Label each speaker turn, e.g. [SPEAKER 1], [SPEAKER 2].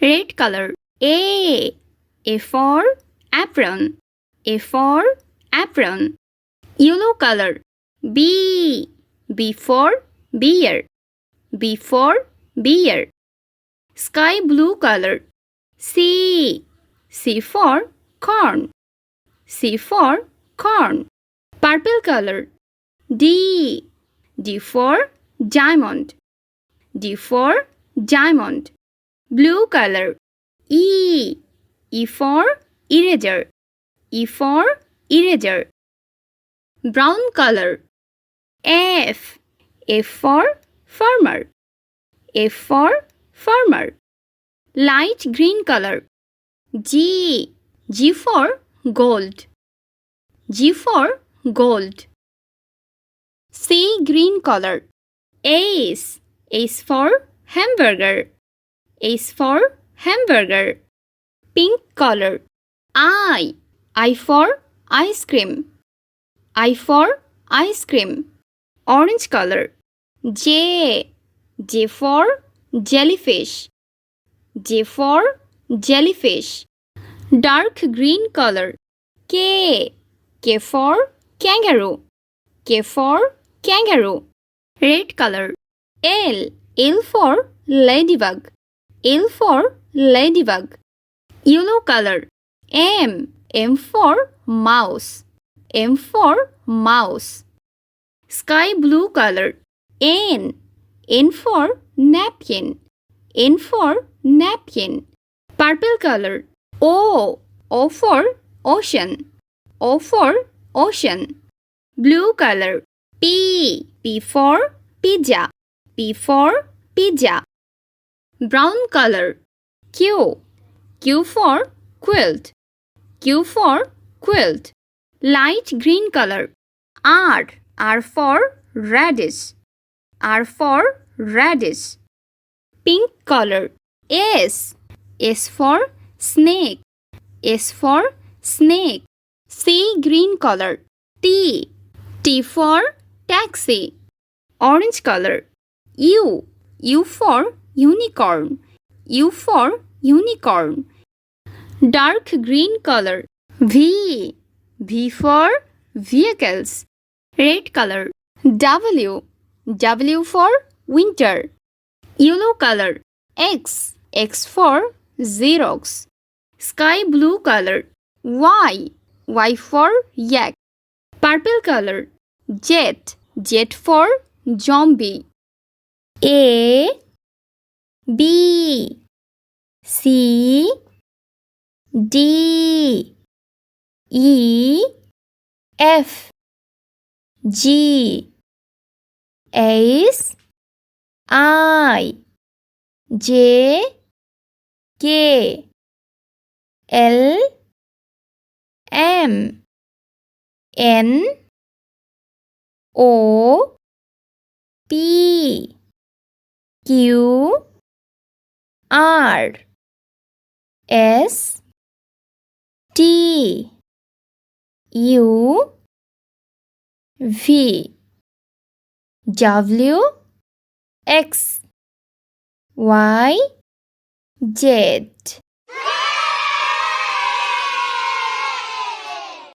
[SPEAKER 1] Red color. A for apron. A for apron. Yellow color. B for beer. B for beer. Sky blue color. C for corn. C for corn. Purple color. D for diamond. D for diamond. Blue color. E for eraser. E for eraser. Brown color. F for farmer. F for farmer. Light green color. G for gold. G for gold. C green color. H for hamburger. H for hamburger. Pink color. I for ice cream. I for ice cream. Orange color. J for jellyfish. J for jellyfish. Dark green color. K for kangaroo. K for kangaroo. Red color. L for ladybug. L for ladybug. Yellow color. M for mouse. M for mouse. Sky blue color. N for napkin. N for napkin. Purple color. O for ocean. O for ocean. Blue color. P for pizza. P for pizza. Brown color. Q for quilt. Q for quilt. Light green color. R for radish. R for radish. Pink color. S for snake. S for snake. C green color. T for taxi. Orange color. U for unicorn. U for unicorn. Dark green color. V for vehicles. Red color. W for winter. Yellow color. X for Xerox. Sky blue color. Y for yak. Purple color. Z for zombie. A B C D E F G H I J K L M N O P Q R S T U V W X Y Z.